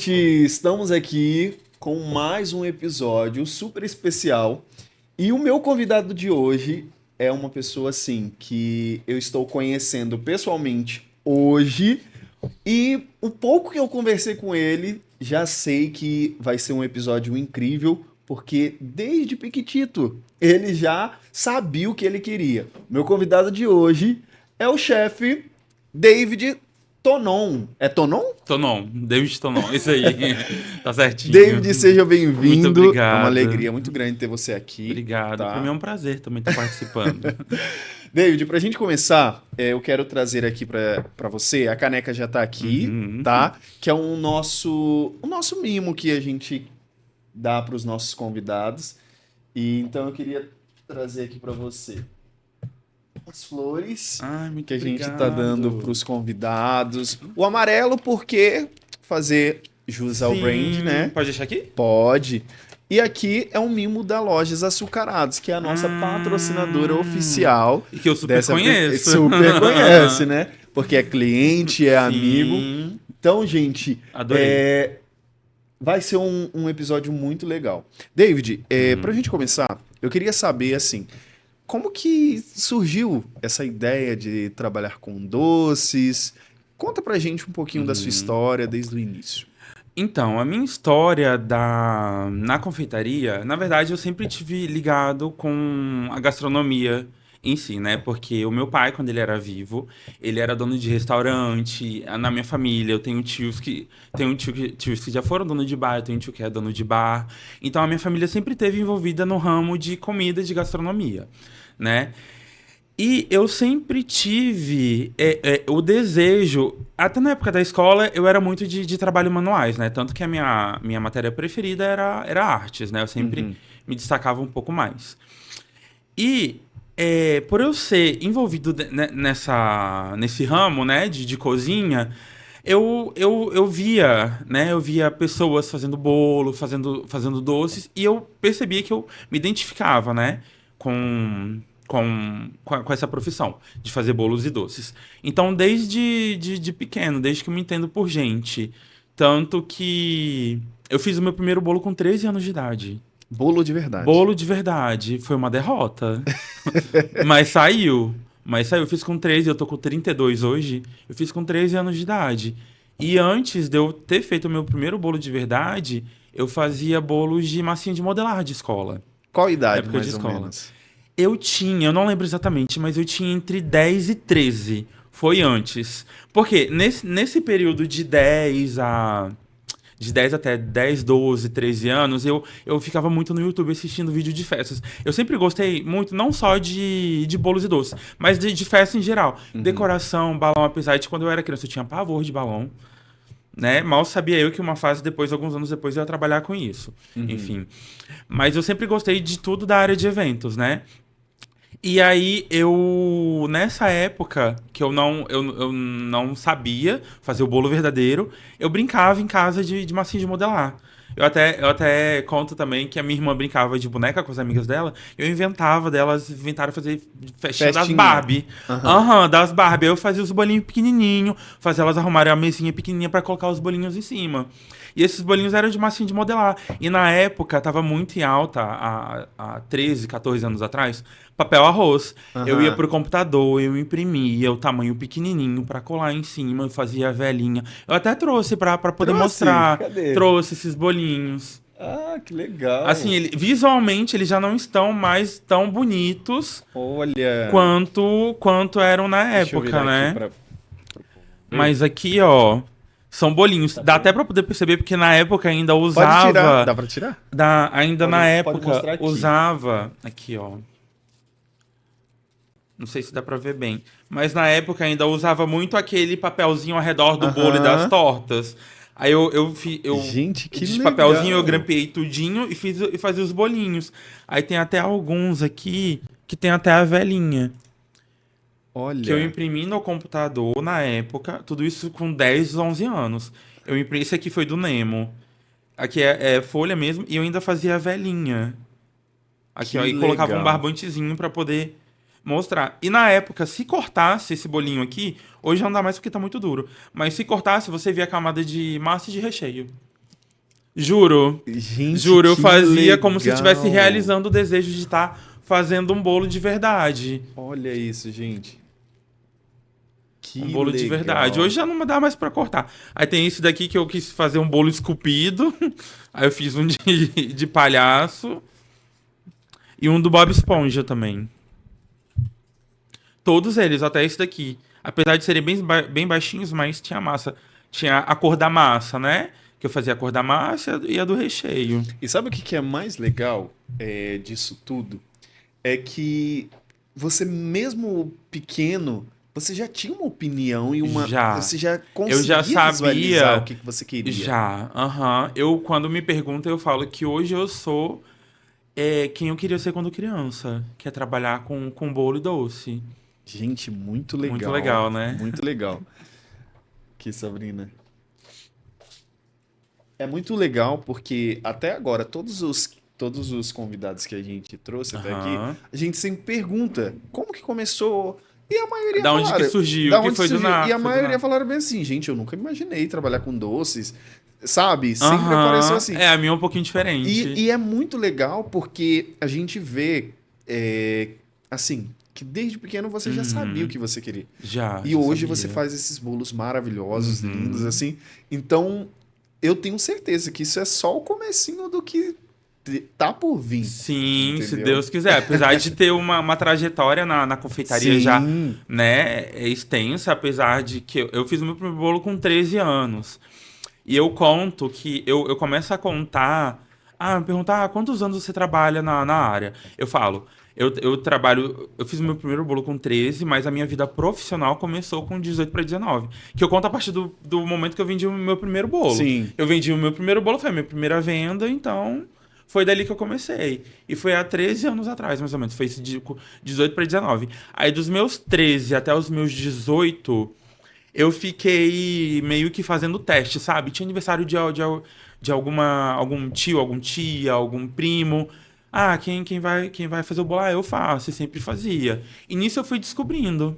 gente, estamos aqui com mais um episódio super especial e o meu convidado de hoje é uma pessoa assim que eu estou conhecendo pessoalmente hoje e o pouco que eu conversei com ele já sei que vai ser um episódio incrível porque desde pequitito ele já sabia o que ele queria. Meu convidado de hoje é o chefe David Tonon. É Tonon? Tonon, David Tonon, isso aí, tá certinho. David, seja Muito bem-vindo. É uma obrigado. alegria muito grande ter você aqui, Obrigado, pra mim tá? é um prazer também estar participando. David, pra gente começar, eu quero trazer aqui pra você, a caneca já tá aqui, Uhum. tá? Que é o nosso mimo que a gente dá pros nossos convidados. E então eu queria trazer aqui pra você as flores Ai, muito que a gente obrigado. tá dando pros convidados. O amarelo porque fazer jus ao brand, né? Pode deixar aqui? Pode. E aqui é um mimo da Lojas Açucarados, que é a nossa patrocinadora oficial. E que eu super dessa conheço. Super conhece, né? Porque é cliente, é amigo. Sim, Então, gente, adorei. vai ser um episódio muito legal. David, pra gente começar, eu queria saber, assim, como que surgiu essa ideia de trabalhar com doces? Conta pra gente um pouquinho da sua história desde o início. Então, a minha história na confeitaria, na verdade, eu sempre tive ligado com a gastronomia em si, né? Porque o meu pai, quando ele era vivo, ele era dono de restaurante. Na minha família, eu tenho tios que já foram dono de bar, eu tenho um tio que é dono de bar. Então, a minha família sempre esteve envolvida no ramo de comida, de gastronomia, né? E eu sempre tive o desejo, até na época da escola, eu era muito de trabalho manuais, né? Tanto que a minha matéria preferida era artes, né? Eu sempre me destacava um pouco mais. E por eu ser envolvido nesse ramo, né, de cozinha, eu via, né? Eu via pessoas fazendo bolo, fazendo doces, e eu percebia que eu me identificava, né? Com essa profissão de fazer bolos e doces. Então, desde de pequeno, desde que eu me entendo por gente. Tanto que eu fiz o meu primeiro bolo com 13 anos de idade. Bolo de verdade. Bolo de verdade. Foi uma derrota. Mas saiu. Mas saiu. Eu fiz com 13, eu tô com 32 hoje. Eu fiz com 13 anos de idade. E antes de eu ter feito o meu primeiro bolo de verdade, eu fazia bolos de massinha de modelar de escola. Qual idade, Época de mais ou escola. menos? Eu não lembro exatamente, mas eu tinha entre 10 e 13. Foi antes. Porque nesse período de 10 até 10, 12, 13 anos, eu ficava muito no YouTube assistindo vídeo de festas. Eu sempre gostei muito, não só de bolos e doces, mas de festa em geral. Decoração, balão, apesar de quando eu era criança eu tinha pavor de balão, né? Mal sabia eu que uma fase depois, alguns anos depois, eu ia trabalhar com isso. Enfim. Mas eu sempre gostei de tudo da área de eventos, né? E aí, nessa época, que eu não sabia fazer o bolo verdadeiro, eu brincava em casa de massinha de modelar. Eu até conto também que a minha irmã brincava de boneca com as amigas dela, eu inventava delas, inventaram fazer festinha das Festinha. Barbie. Aham. Das Barbie. Aí eu fazia os bolinhos pequenininhos, fazia elas arrumarem a mesinha pequenininha pra colocar os bolinhos em cima. E esses bolinhos eram de massinha de modelar. E na época, tava muito em alta, há 13, 14 anos atrás, papel arroz. Eu ia Aham. pro computador, eu imprimia o tamanho pequenininho pra colar em cima, eu fazia a velhinha. Eu até trouxe pra poder Trouxe? mostrar. Cadê? Trouxe esses bolinhos. Ah, que legal. Assim, visualmente eles já não estão mais tão bonitos Olha, quanto eram na deixa eu época, virar aqui né? pra... Mas aqui, ó, são bolinhos. Dá até pra poder perceber, porque na época ainda Pode tirar. usava. Dá pra tirar? Ainda Pode- na pode época mostrar aqui. usava. Aqui, ó. Não sei se dá pra ver bem. Mas na época ainda usava muito aquele papelzinho ao redor do bolo e das Aham. tortas. Aí Gente, que de legal. papelzinho eu grampeei tudinho e fazia os bolinhos. Aí tem até alguns aqui que tem até a velhinha. Que eu Olha, imprimi no computador na época. Tudo isso com 10, 11 anos. Esse aqui foi do Nemo. Aqui é folha mesmo. E eu ainda fazia a velhinha. Aqui, que ó. E colocava um legal. barbantezinho pra poder mostrar. E na época, se cortasse esse bolinho aqui, hoje não dá mais porque tá muito duro. Mas se cortasse, você via a camada de massa e de recheio. Juro. Gente, Juro, eu que fazia como se estivesse legal. realizando o desejo de estar fazendo um bolo de verdade. Olha isso, gente. Um Que bolo de verdade. legal. Hoje já não dá mais pra cortar. Aí tem esse daqui que eu quis fazer um bolo esculpido. Aí eu fiz um de palhaço. E um do Bob Esponja também. Todos eles, até esse daqui. Apesar de serem bem baixinhos, mas tinha massa. Tinha a cor da massa, né? Que eu fazia a cor da massa e a do recheio. E sabe o que que é mais legal disso tudo? É que você mesmo pequeno, você já tinha uma opinião e Já. você já Eu já conseguia visualizar o sabia. que que você queria. Já. Aham. Eu, quando me perguntam, eu falo que hoje eu sou quem eu queria ser quando criança. Que é trabalhar com bolo e doce. Gente, muito Muito legal. legal, né? Muito legal. Que Sabrina. É muito legal porque até agora todos os convidados que a gente trouxe até aqui, Aham. a gente sempre pergunta como que começou. E a maioria Da onde que falaram, surgiu? da Que onde foi do surgiu? E nada. a Foi do maioria nada. falaram bem assim, gente, eu nunca imaginei trabalhar com doces, sabe? Sempre apareceu Aham. assim. É, a minha é um pouquinho E, diferente. e é muito legal porque a gente vê, assim, que desde pequeno você já sabia o Uhum. que você queria. E Já hoje você sabia. faz esses bolos maravilhosos, lindos, Uhum. assim. Então, eu tenho certeza que isso é só o comecinho do que tá por vir, Sim, se entendeu? Deus quiser. Apesar de ter uma trajetória na confeitaria já, Sim, né, extensa, apesar de que eu fiz o meu primeiro bolo com 13 anos. E eu conto que eu começo a contar. Ah, me perguntar, quantos anos você trabalha na área? Eu falo, eu trabalho. Eu fiz o meu primeiro bolo com 13, mas a minha vida profissional começou com 18 para 19. Que eu conto a partir do momento que eu vendi o meu primeiro bolo. sim. Eu vendi o meu primeiro bolo, foi a minha primeira venda, então foi dali que eu comecei. E foi há 13 anos atrás, mais ou menos. Foi esse de 18 para 19. Aí dos meus 13 até os meus 18. Eu fiquei meio que fazendo teste, sabe? Tinha aniversário de algum tio, algum tia, algum primo. Ah, quem vai fazer o bolo? Ah, eu faço, e sempre fazia. E nisso eu fui descobrindo.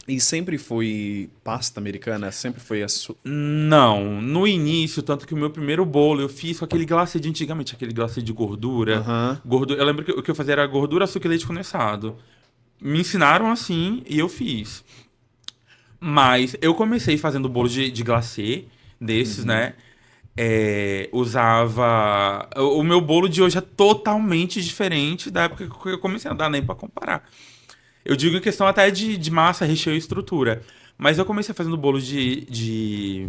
E sempre foi pasta americana? Sempre foi Não, no início, tanto que o meu primeiro bolo eu fiz com aquele glacê de antigamente, aquele glacê de gordura. Aham. Gordura, eu lembro que o que eu fazia era gordura, açúcar e leite condensado. Me ensinaram assim e eu fiz. Mas eu comecei fazendo bolo de glacê desses, Uhum. né? Usava. O meu bolo de hoje é totalmente diferente da época que eu comecei a dar, nem pra comparar. Eu digo em questão até de massa, recheio e estrutura. Mas eu comecei fazendo bolo de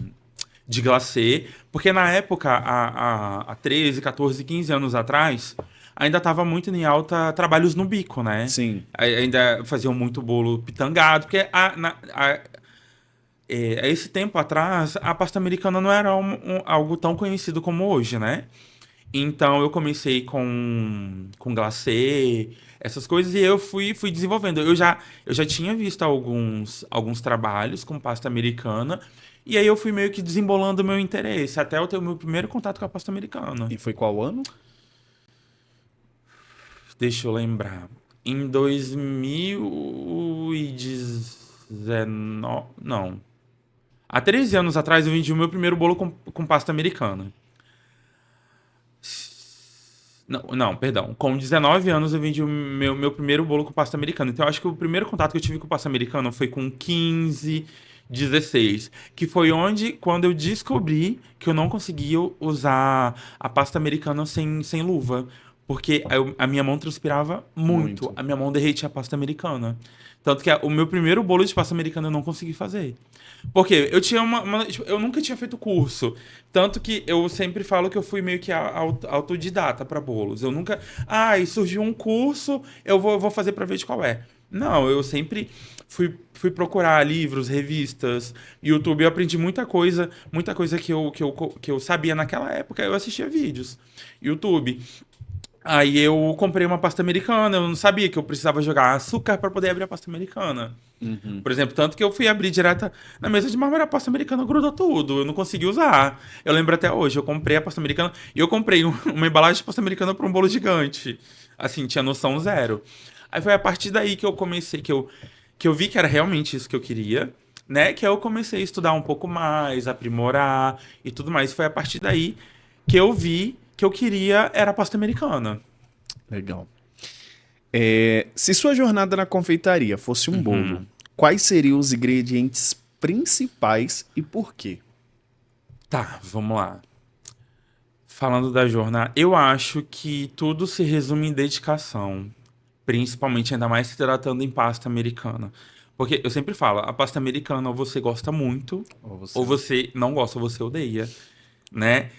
glacê, porque na época, há 13, 14, 15 anos atrás, ainda estava muito em alta trabalhos no bico, né? Sim. Ainda faziam muito bolo pitangado, porque há esse tempo atrás, a pasta americana não era algo tão conhecido como hoje, né? Então eu comecei com glacê, essas coisas, e eu fui desenvolvendo. Eu já tinha visto alguns trabalhos com pasta americana, e aí eu fui meio que desembolando o meu interesse, até eu ter o meu primeiro contato com a pasta americana. E foi qual ano? Deixa eu lembrar. Em 2019. Não. Há 13 anos atrás eu vendi o meu primeiro bolo com pasta americana. Não, não, perdão. Com 19 anos eu vendi o meu primeiro bolo com pasta americana. Então eu acho que o primeiro contato que eu tive com pasta americana foi com 15, 16. Que foi quando eu descobri que eu não conseguia usar a pasta americana sem luva. Porque a minha mão transpirava muito. Muito. A minha mão derretia a pasta americana. Tanto que o meu primeiro bolo de pasta americana eu não consegui fazer. Porque eu tinha tipo, eu nunca tinha feito curso. Tanto que eu sempre falo que eu fui meio que autodidata para bolos. Eu nunca. Ah, e surgiu um curso, eu vou fazer para ver de qual é. Não, eu sempre fui procurar livros, revistas, YouTube. Eu aprendi muita coisa que eu sabia naquela época. Eu assistia vídeos. YouTube. Aí eu comprei uma pasta americana. Eu não sabia que eu precisava jogar açúcar para poder abrir a pasta americana. Uhum. Por exemplo, tanto que eu fui abrir direto na mesa de mármore, a pasta americana grudou tudo. Eu não consegui usar. Eu lembro até hoje, eu comprei a pasta americana e eu comprei uma embalagem de pasta americana para um bolo gigante. Assim, tinha noção zero. Aí foi a partir daí que eu comecei, que eu vi que era realmente isso que eu queria, né? Que eu comecei a estudar um pouco mais, aprimorar e tudo mais. Foi a partir daí que eu vi que eu queria era pasta americana. Legal. Se sua jornada na confeitaria fosse um bolo, Uhum. quais seriam os ingredientes principais e por quê? Tá, vamos lá. Falando da jornada, eu acho que tudo se resume em dedicação. Principalmente, ainda mais se tratando em pasta americana. Porque eu sempre falo, a pasta americana ou você gosta muito, Ou você... ou você não gosta, ou você odeia, né?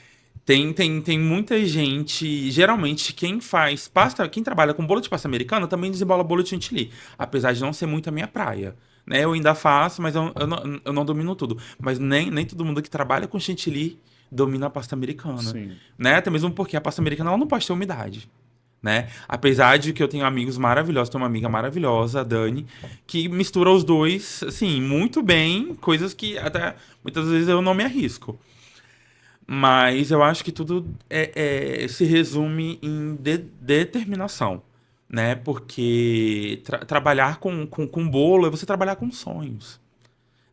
Tem muita gente. Geralmente, quem faz pasta, quem trabalha com bolo de pasta americana também desembola bolo de chantilly. Apesar de não ser muito a minha praia. Né? Eu ainda faço, mas eu não domino tudo. Mas nem todo mundo que trabalha com chantilly domina a pasta americana. Sim. Né? Até mesmo porque a pasta americana ela não pode ter umidade. Né? Apesar de que eu tenho amigos maravilhosos, tenho uma amiga maravilhosa, a Dani, que mistura os dois, assim, muito bem, coisas que até muitas vezes eu não me arrisco. Mas eu acho que tudo se resume em determinação, né? Porque trabalhar com bolo é você trabalhar com sonhos,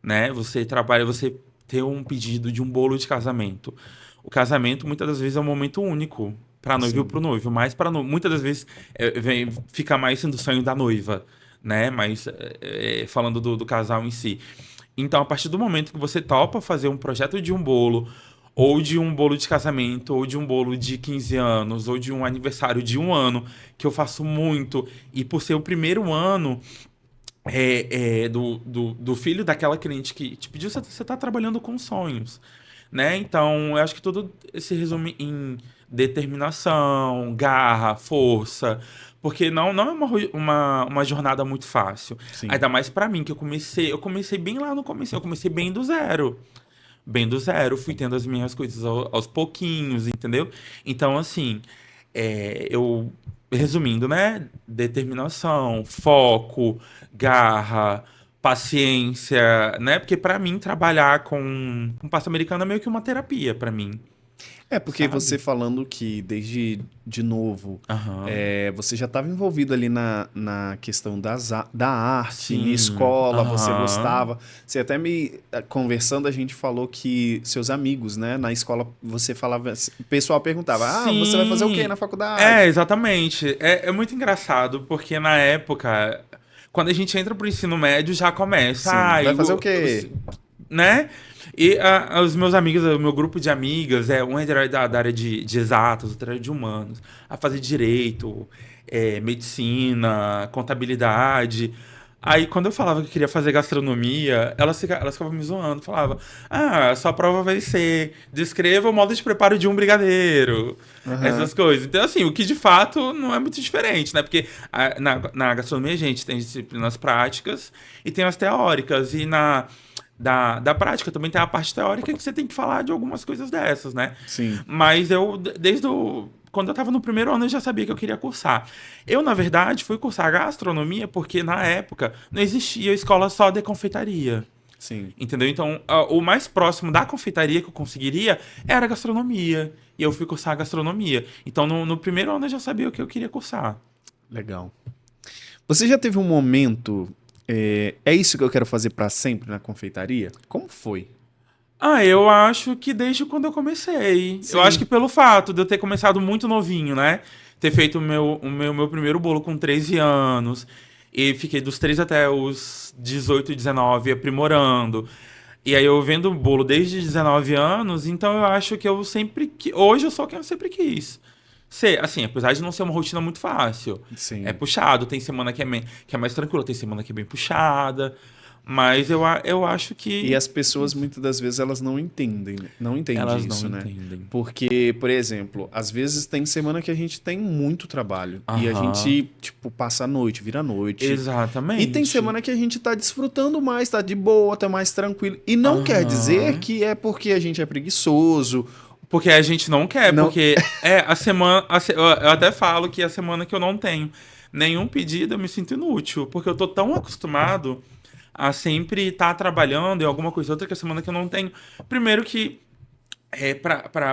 né? Você ter um pedido de um bolo de casamento. O casamento muitas das vezes é um momento único para a noiva e Sim. para o noivo, mas para muitas das vezes fica mais sendo o sonho da noiva, né? Mas falando do casal em si. Então, a partir do momento que você topa fazer um projeto de um bolo, ou de um bolo de casamento, ou de um bolo de 15 anos, ou de um aniversário de um ano, que eu faço muito, e por ser o primeiro ano do filho daquela cliente que te pediu, você está trabalhando com sonhos, né? Então, eu acho que tudo se resume em determinação, garra, força, porque não é uma jornada muito fácil. Sim. Ainda mais pra mim, que eu comecei bem lá no começo, eu comecei bem do zero. Bem do zero, fui tendo as minhas coisas aos pouquinhos, entendeu? Então, assim, eu, resumindo, né? Determinação, foco, garra, paciência, né? Porque pra mim, trabalhar com pasta americana é meio que uma terapia pra mim, Porque você sabe? falando que desde de novo Aham. você já estava envolvido ali na questão da arte, na Sim. escola, você Aham. gostava. Você até me conversando, a gente falou que seus amigos, né, na escola, você falava, o pessoal perguntava: Ah, você vai fazer o quê Sim. na faculdade? Exatamente. É muito engraçado, porque na época, quando a gente entra pro ensino médio, já começa, Sim, vai fazer o quê? né? E os meus amigos, o meu grupo de amigas, um é da área de exatas, outro era de humanos, a fazer direito, medicina, contabilidade. Aí, quando eu falava que queria fazer gastronomia, elas ficavam me zoando. Falava, sua prova vai ser descreva o modo de preparo de um brigadeiro. Aham, Essas coisas. Então, assim, o que de fato não é muito diferente, né? Porque na gastronomia a gente tem disciplinas práticas e tem as teóricas. E da prática também tem a parte teórica que você tem que falar de algumas coisas dessas, né? sim. Mas quando eu tava no primeiro ano, eu já sabia que eu queria cursar. Eu, na verdade, fui cursar gastronomia porque, na época, não existia escola só de confeitaria. Sim, Entendeu? Então, o mais próximo da confeitaria que eu conseguiria era gastronomia. E eu fui cursar gastronomia. Então, no primeiro ano, eu já sabia o que eu queria cursar. legal. Você já teve um momento, é isso que eu quero fazer pra sempre na confeitaria? Como foi? Eu acho que desde quando eu comecei. Eu acho que Sim. pelo fato de eu ter começado muito novinho, né? Ter feito o meu primeiro bolo com 13 anos. E fiquei dos 13 até os 18, 19 aprimorando. E aí eu vendo o bolo desde 19 anos, então eu acho que eu sempre. Hoje eu sou quem eu sempre quis. Ser, assim, apesar de não ser uma rotina muito fácil. É Sim. puxado, tem semana que é mais tranquila, tem semana que é bem puxada. Mas eu acho E que as pessoas muitas das vezes elas não entendem, né? Não entendem elas não isso, né? entendem. Porque, por exemplo, às vezes tem semana que a gente tem muito trabalho e a Aham. gente, tipo, passa a noite, vira a noite. E tem Exatamente. semana que a gente tá desfrutando mais, tá de boa, tá mais tranquilo. E não quer dizer Aham. que é porque a gente é preguiçoso. Porque a gente não quer, Não, porque a semana. Eu até falo que a semana que eu não tenho nenhum pedido, eu me sinto inútil. Porque eu tô tão acostumado a sempre estar trabalhando em alguma coisa ou outra que a semana que eu não tenho. Primeiro que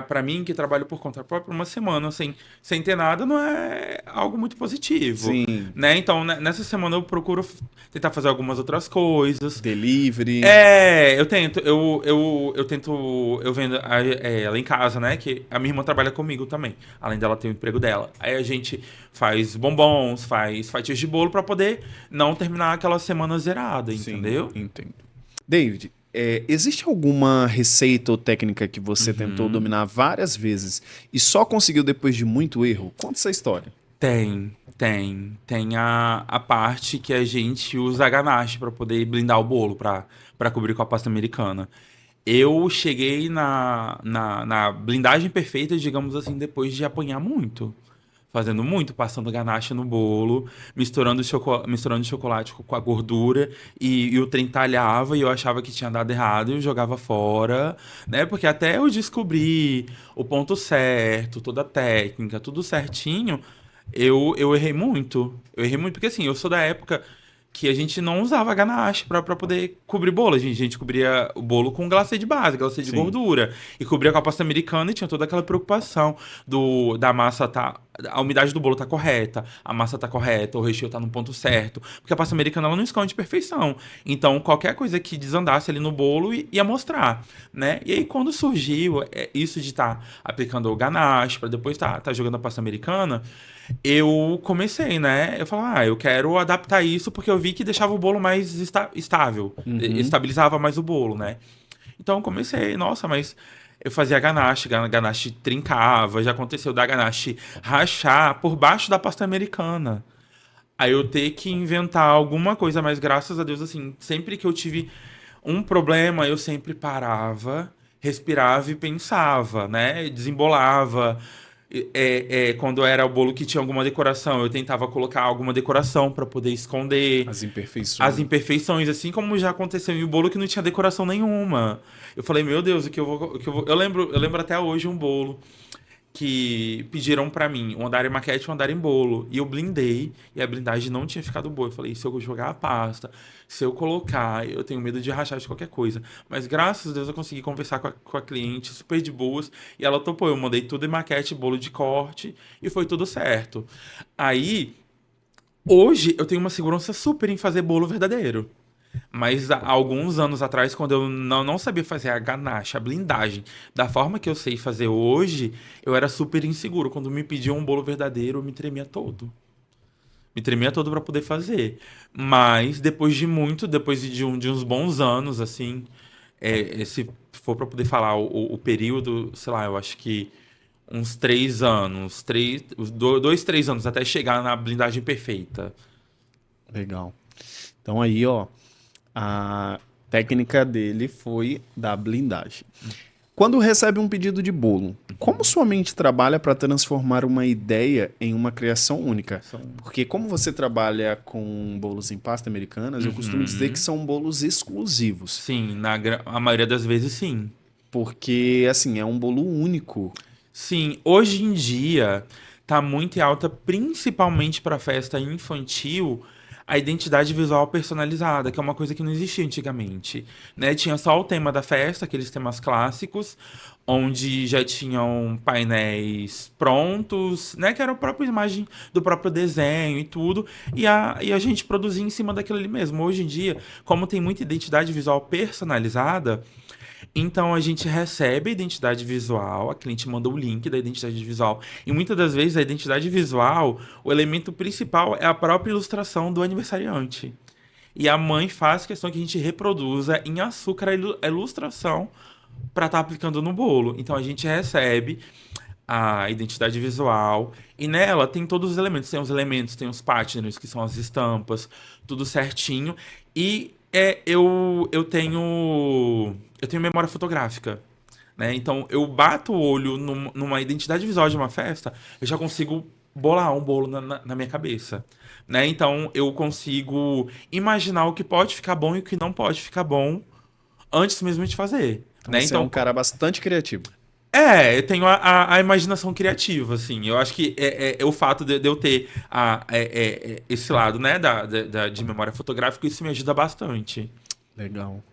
Pra mim, que trabalho por conta própria, uma semana sem ter nada não é algo muito positivo, Sim, né? Então, nessa semana eu procuro tentar fazer algumas outras coisas. delivery. Eu vendo ela em casa, né? Que a minha irmã trabalha comigo também, além dela ter o emprego dela. Aí a gente faz bombons, faz fatias de bolo pra poder não terminar aquela semana zerada, Sim, entendeu? entendo. David, existe alguma receita ou técnica que você tentou Uhum. dominar várias vezes e só conseguiu depois de muito erro? Conta essa história. Tem a parte que a gente usa a ganache para poder blindar o bolo, para cobrir com a pasta americana. Eu cheguei na blindagem perfeita, digamos assim, depois de apanhar muito. Fazendo muito, passando ganache no bolo, misturando chocolate com a gordura, e o trem talhava e eu achava que tinha dado errado e eu jogava fora, né? Porque até eu descobrir o ponto certo, toda a técnica, tudo certinho, eu errei muito. Eu errei muito, porque assim, eu sou da época que a gente não usava ganache pra poder cobrir bolo. A gente cobria o bolo com glacê de base, glacê de Sim. gordura. E cobria com a pasta americana e tinha toda aquela preocupação da massa tá. A umidade do bolo tá correta, a massa tá correta, o recheio tá no ponto certo. Porque a pasta americana ela não esconde perfeição. Então, qualquer coisa que desandasse ali no bolo ia mostrar, né? E aí, quando surgiu isso de estar aplicando o ganache pra depois tá jogando a pasta americana, eu comecei, né? Eu falei, eu quero adaptar isso porque eu vi que deixava o bolo mais estável, Uhum. estabilizava mais o bolo, né? Então eu comecei, nossa, mas eu fazia ganache, ganache trincava, já aconteceu da ganache rachar por baixo da pasta americana. Aí eu ter que inventar alguma coisa, mas graças a Deus, assim, sempre que eu tive um problema, eu sempre parava, respirava e pensava, né? Desembolava. Quando era o bolo que tinha alguma decoração, eu tentava colocar alguma decoração para poder esconder As as imperfeições. imperfeições, assim como já aconteceu em um bolo que não tinha decoração nenhuma. Eu falei, meu Deus, o que eu vou. Eu lembro até hoje um bolo que pediram pra mim um andar em maquete e um andar em bolo. E eu blindei, e a blindagem não tinha ficado boa. Eu falei, se eu jogar a pasta, se eu colocar, eu tenho medo de rachar de qualquer coisa. Mas graças a Deus eu consegui conversar com a cliente super de boas, e ela topou. Eu mandei tudo em maquete, bolo de corte, e foi tudo certo. Aí, hoje, eu tenho uma segurança super em fazer bolo verdadeiro. Mas há alguns anos atrás, quando eu não sabia fazer a ganache, a blindagem, da forma que eu sei fazer hoje, eu era super inseguro. Quando me pediam um bolo verdadeiro, eu me tremia todo. Me tremia todo para poder fazer. Mas depois de uns bons anos, assim, se for para poder falar o período, sei lá, eu acho que uns 3 anos, 2, 3 anos até chegar na blindagem perfeita. Legal. Então aí, ó, a técnica dele foi da blindagem. Quando recebe um pedido de bolo, como sua mente trabalha para transformar uma ideia em uma criação única? São. Porque como você trabalha com bolos em pasta americanas, eu costumo dizer que Uhum. são bolos exclusivos, Sim, a maioria das vezes sim. porque assim, é um bolo único. Sim, hoje em dia tá muito em alta, principalmente para festa infantil, a identidade visual personalizada, que é uma coisa que não existia antigamente, né? Tinha só o tema da festa, aqueles temas clássicos, onde já tinham painéis prontos, né? Que era a própria imagem do próprio desenho e tudo, e a gente produzia em cima daquilo ali mesmo. Hoje em dia, como tem muita identidade visual personalizada, então a gente recebe a identidade visual, a cliente manda o link da identidade visual. E muitas das vezes a identidade visual, o elemento principal é a própria ilustração do aniversariante. E a mãe faz questão que a gente reproduza em açúcar a ilustração para estar aplicando no bolo. Então a gente recebe a identidade visual e nela tem todos os elementos. Tem os elementos, tem os patterns, que são as estampas, tudo certinho. E eu tenho memória fotográfica, né? Então eu bato o olho numa identidade visual de uma festa, eu já consigo bolar um bolo na minha cabeça, né? Então eu consigo imaginar o que pode ficar bom e o que não pode ficar bom antes mesmo de fazer, Então né? você é Então um cara bastante criativo. eu tenho a imaginação criativa, assim. Eu acho que é o fato de eu ter esse lado, né, de memória fotográfica, isso me ajuda bastante. Legal.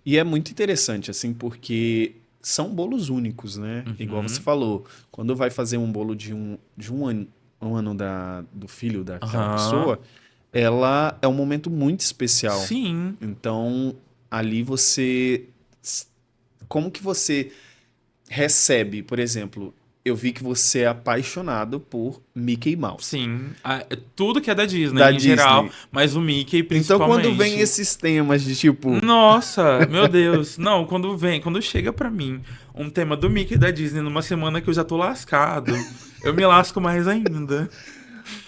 E é muito interessante, assim, porque são bolos únicos, né? Igual você Uhum. falou, quando vai fazer um bolo um ano do filho daquela Aham. pessoa, ela é um momento muito especial. Sim. Então, ali como que você recebe, por exemplo, eu vi que você é apaixonado por Mickey Mouse, Sim. Tudo que é da da Disney em geral, Disney. mas o Mickey Então, quando vem principalmente. esses temas de tipo, Nossa, meu Deus. Não, quando chega pra mim um tema do Mickey da Disney numa semana que eu já tô lascado, eu me lasco mais ainda.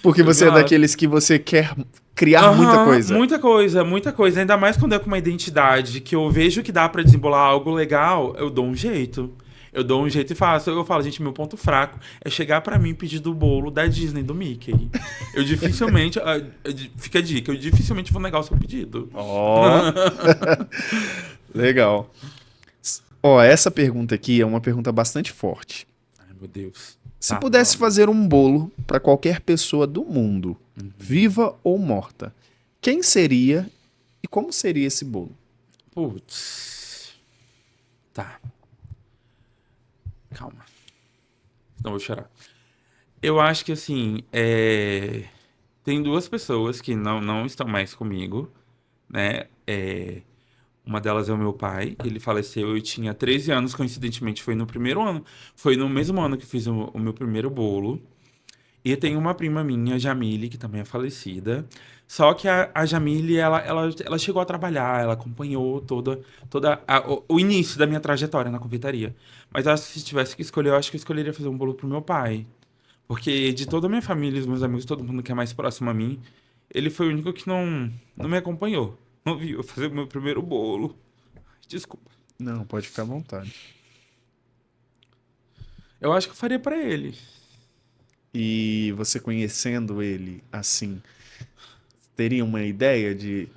porque Eu me você é lasco. daqueles que você quer criar muita Aham, coisa. muita coisa. Ainda mais quando é com uma identidade que eu vejo que dá pra desembolar algo legal, eu dou um jeito. Eu dou um jeito e faço. Eu falo, gente, meu ponto fraco é chegar pra mim e pedir do bolo da Disney, do Mickey. Eu dificilmente. Fica a dica, eu dificilmente vou negar o seu pedido. Ó, legal. Ó, essa pergunta aqui é uma pergunta bastante forte. Ai, meu Deus. Se Tá, pudesse vamos. fazer um bolo para qualquer pessoa do mundo, viva ou morta, quem seria e como seria esse bolo? Putz. Tá, calma. Não vou chorar. Eu acho que assim, tem duas pessoas que não estão mais comigo, né? Uma delas é o meu pai, ele faleceu, eu tinha 13 anos, coincidentemente foi no primeiro ano, foi no mesmo ano que eu fiz o meu primeiro bolo. E tem uma prima minha, Jamile, que também é falecida. Só que a Jamile, ela chegou a trabalhar, ela acompanhou o início da minha trajetória na confeitaria. Mas eu acho que se tivesse que escolher, eu acho que eu escolheria fazer um bolo pro meu pai. Porque de toda a minha família, os meus amigos, todo mundo que é mais próximo a mim, ele foi o único que não me acompanhou. Não viu eu fazer o meu primeiro bolo. Desculpa. Não, pode ficar à vontade. Eu acho que eu faria pra ele. E você conhecendo ele assim, teria uma ideia de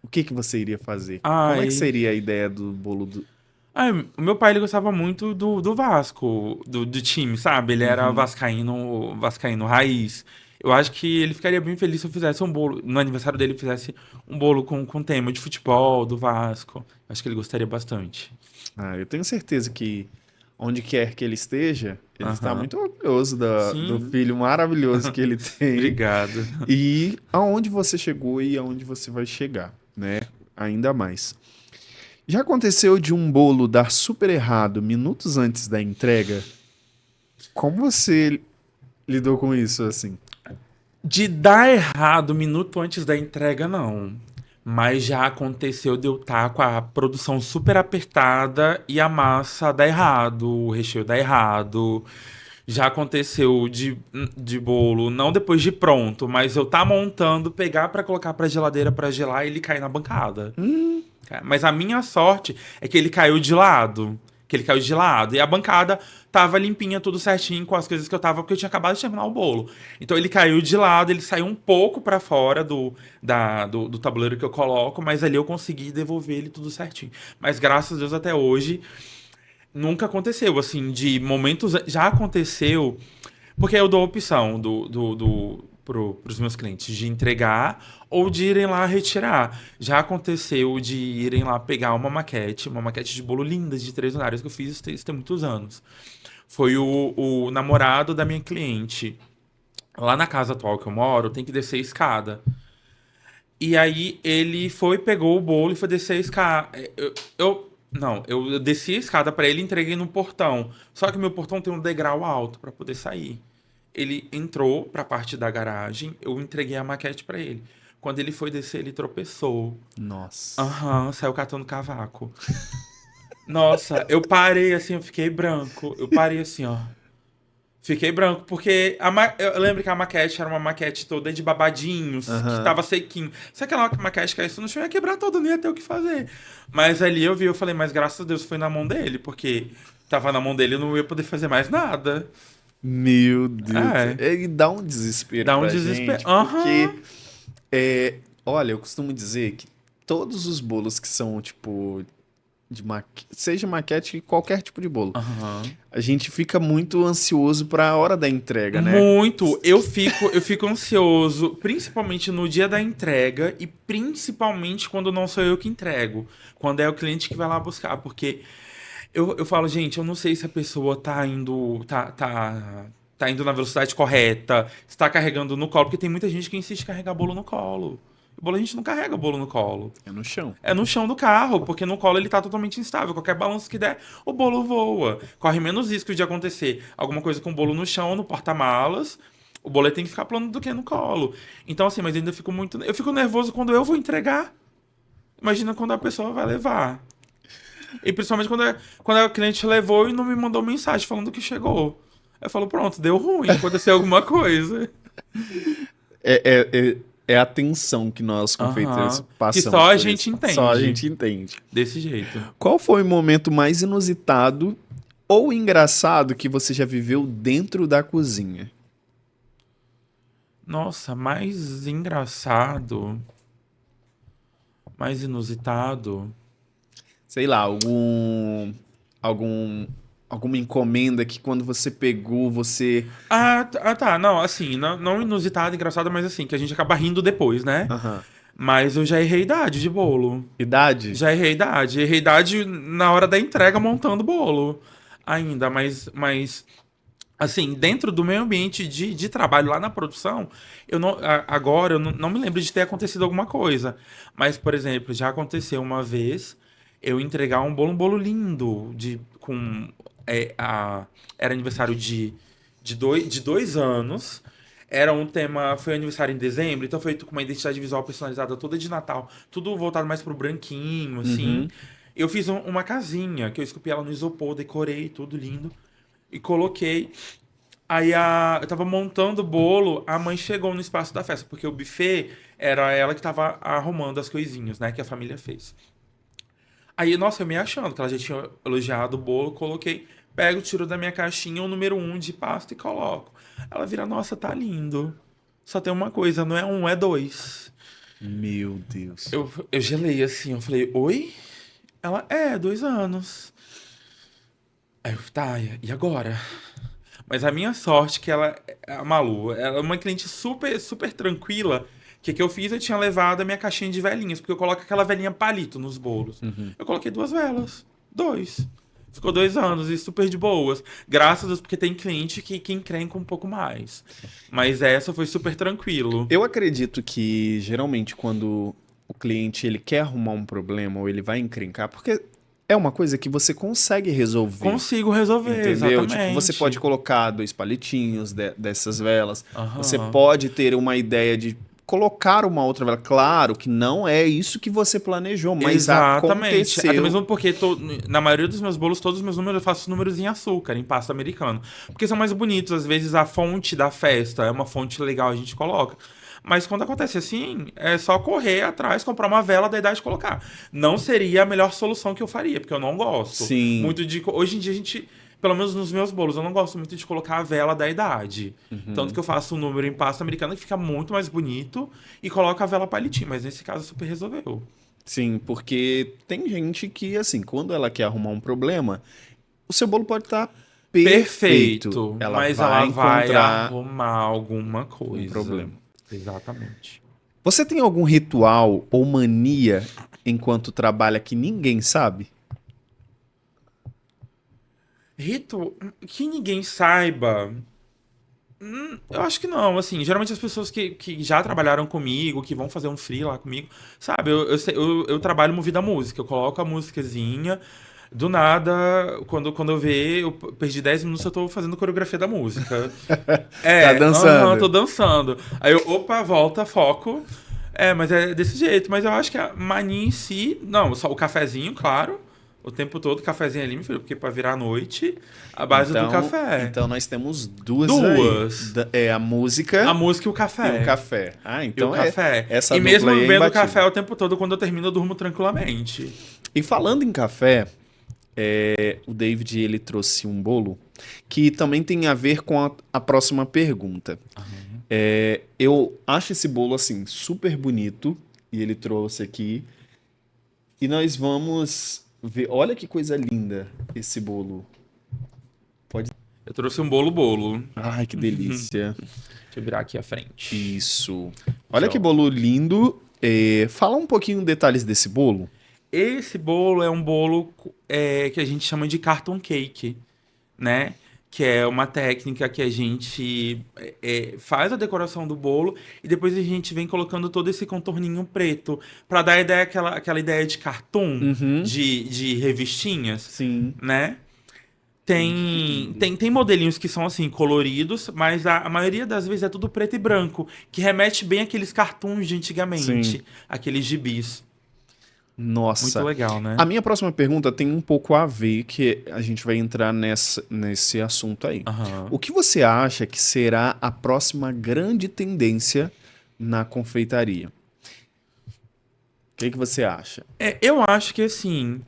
o que que você iria fazer? Como é que Ai. seria a ideia do bolo do... Ah, o meu pai ele gostava muito do Vasco, do time, sabe? Ele era Uhum. vascaíno raiz. Eu acho que ele ficaria bem feliz se eu fizesse um bolo, no aniversário dele, fizesse um bolo com tema de futebol, do Vasco. Acho que ele gostaria bastante. Ah, eu tenho certeza que onde quer que ele esteja, ele está Aham. muito orgulhoso do Sim, filho maravilhoso que ele tem obrigado. e aonde você chegou e aonde você vai chegar, né? Ainda mais. Já aconteceu de um bolo dar super errado minutos antes da entrega? Como você lidou com isso, assim? De dar errado minuto antes da entrega, não. Mas já aconteceu de eu estar com a produção super apertada e a massa dar errado, o recheio dar errado. Já aconteceu de bolo, não depois de pronto, mas eu tá montando, pegar pra colocar pra geladeira pra gelar e ele cair na bancada. Mas a minha sorte é que ele caiu de lado. Que ele caiu de lado. E a bancada tava limpinha, tudo certinho com as coisas que eu tava, porque eu tinha acabado de terminar o bolo. Então ele caiu de lado, ele saiu um pouco pra fora do tabuleiro que eu coloco, mas ali eu consegui devolver ele tudo certinho. Mas graças a Deus até hoje nunca aconteceu, assim, de momentos. Já aconteceu, porque eu dou a opção pros meus clientes de entregar ou de irem lá retirar. Já aconteceu de irem lá pegar uma maquete de bolo linda de 3 andares que eu fiz isso tem muitos anos. Foi o namorado da minha cliente. Lá na casa atual que eu moro, tem que descer a escada. E aí ele foi, pegou o bolo e foi descer a escada. Não, eu desci a escada pra ele e entreguei no portão. Só que meu portão tem um degrau alto pra poder sair. Ele entrou pra parte da garagem, eu entreguei a maquete pra ele. Quando ele foi descer, ele tropeçou. Nossa. Aham, saiu catando cavaco. Nossa, eu parei assim, eu fiquei branco. Eu parei assim, ó. Fiquei branco, porque eu lembro que a maquete era uma maquete toda de babadinhos, que Aham. tava sequinho. Se aquela maquete caísse no chão, ia quebrar toda, não ia ter o que fazer. Mas ali eu vi, eu falei, mas graças a Deus foi na mão dele, porque tava na mão dele, eu não ia poder fazer mais nada. Meu Deus. É, E dá um desespero dá um pra desespero. gente, Aham. porque, olha, eu costumo dizer que todos os bolos que são, tipo, seja maquete, qualquer tipo de bolo, Aham. a gente fica muito ansioso pra hora da entrega, né? Muito. Eu fico ansioso, principalmente no dia da entrega e principalmente quando não sou eu que entrego, quando é o cliente que vai lá buscar, porque Eu falo, gente, eu não sei se a pessoa tá indo. Tá indo na velocidade correta, está carregando no colo, porque tem muita gente que insiste em carregar bolo no colo. O bolo a gente não carrega bolo no colo. É no chão. É no chão do carro, porque no colo ele tá totalmente instável. Qualquer balanço que der, o bolo voa. Corre menos risco de acontecer alguma coisa com o bolo no chão, no porta-malas. O bolo tem que ficar plano do que no colo. Então, assim, mas ainda fico muito. Eu fico nervoso quando eu vou entregar. Imagina quando a pessoa vai levar. E principalmente quando a cliente levou e não me mandou mensagem falando que chegou. Eu falo, pronto, deu ruim, aconteceu alguma coisa. É a tensão que nós confeiteiros Aham. Que passamos só a por gente isso. entende. Só a gente entende. Desse jeito. Qual foi o momento mais inusitado ou engraçado que você já viveu dentro da cozinha? Nossa, mais engraçado, mais inusitado. Sei lá, algum, alguma encomenda que quando você pegou, você... Tá. Não, assim, não inusitado, engraçado, mas assim, que a gente acaba rindo depois, né? Aham. Mas eu já errei idade de bolo. Idade? Já errei idade. Errei idade na hora da entrega montando bolo. Ainda, mas assim, dentro do meu ambiente de trabalho lá na produção, eu não, agora eu não me lembro de ter acontecido alguma coisa. Mas, por exemplo, já aconteceu uma vez eu entregar um bolo lindo, era aniversário de 2 anos. Era um tema, foi aniversário em dezembro, então foi com uma identidade visual personalizada toda de Natal, tudo voltado mais pro branquinho, assim. Uhum. Eu fiz uma casinha, que eu esculpi ela no isopor, decorei, tudo lindo, e coloquei. Aí eu tava montando o bolo, a mãe chegou no espaço da festa, porque o buffet era ela que tava arrumando as coisinhas, né, que a família fez. Aí, nossa, eu me achando, que ela já tinha elogiado o bolo, coloquei, pego, tiro da minha caixinha o número 1 de pasta e coloco. Ela vira, nossa, tá lindo. Só tem uma coisa, não é um, é dois. Meu Deus. Eu gelei assim, eu falei, oi? Ela, 2 anos. Aí eu, tá, e agora? Mas a minha sorte é que a Malu, ela é uma cliente super, super tranquila. Que eu fiz? Eu tinha levado a minha caixinha de velinhas, porque eu coloco aquela velinha palito nos bolos. Uhum. Eu coloquei 2 velas. 2. Ficou 2 anos e super de boas. Graças a Deus, porque tem cliente que encrenca um pouco mais. Mas essa foi super tranquilo. Eu acredito que geralmente quando o cliente ele quer arrumar um problema ou ele vai encrencar, porque é uma coisa que você consegue resolver. Consigo resolver, Entendeu? exatamente. Tipo, você pode colocar 2 palitinhos dessas velas. Você Aham. pode ter uma ideia de colocar uma outra vela. Claro que não é isso que você planejou, mas Exatamente. Até aconteceu. mesmo porque na maioria dos meus bolos, todos os meus números, eu faço números em açúcar, em pasta americana. Porque são mais bonitos. Às vezes a fonte da festa é uma fonte legal, a gente coloca. Mas quando acontece assim, é só correr atrás, comprar uma vela da idade e colocar. Não seria a melhor solução que eu faria, porque eu não gosto. Sim. Muito de. Hoje em dia a gente. Pelo menos nos meus bolos, eu não gosto muito de colocar a vela da idade. Tanto que eu faço um número em pasta americana que fica muito mais bonito e coloco a vela palitinho. Mas nesse caso super resolveu. Sim, porque tem gente que, assim, quando ela quer arrumar um problema, o seu bolo pode estar perfeito. Ela mas vai ela vai encontrar arrumar alguma um coisa. problema. Exatamente. Você tem algum ritual ou mania enquanto trabalha que ninguém sabe? Rito que ninguém saiba. Eu acho que não, assim, geralmente as pessoas que já trabalharam comigo, que vão fazer um free lá comigo, sabe, eu trabalho movido à música, eu coloco a musicazinha, do nada, quando eu ver, eu perdi 10 minutos, eu tô fazendo coreografia da música. Tá dançando. Tô dançando. Aí eu, opa, volta, foco. Mas é desse jeito, mas eu acho que a mania em si, não, só o cafezinho, claro, o tempo todo, cafezinho ali, meu filho, porque pra virar a noite, a base do café. Então nós temos duas Duas. aí. É a música A música e o café. e o café. Ah, E então o café. essa E dupla mesmo aí é bebendo imbatível. café o tempo todo, quando eu termino, eu durmo tranquilamente. E falando em café, o David ele trouxe um bolo que também tem a ver com a próxima pergunta. Eu acho esse bolo assim super bonito e ele trouxe aqui e nós vamos ver. Olha que coisa linda esse bolo. Eu trouxe um bolo. Ai, que delícia. Deixa eu virar aqui à frente. Isso. Olha Aqui, que ó. bolo lindo. Fala um pouquinho detalhes desse bolo. Esse bolo é um bolo que a gente chama de carton cake, né? Que é uma técnica que a gente faz a decoração do bolo e depois a gente vem colocando todo esse contorninho preto pra dar a ideia, aquela ideia de cartoon, Uhum. de revistinhas, Sim. né? Tem modelinhos que são assim, coloridos, mas a maioria das vezes é tudo preto e branco, que remete bem àqueles cartoons de Sim. antigamente, aqueles gibis. Muito Nossa. legal, né? A minha próxima pergunta tem um pouco a ver, que a gente vai entrar nesse assunto aí. O Aham. que você acha que será a próxima grande tendência na confeitaria? O que você acha? Eu acho que assim,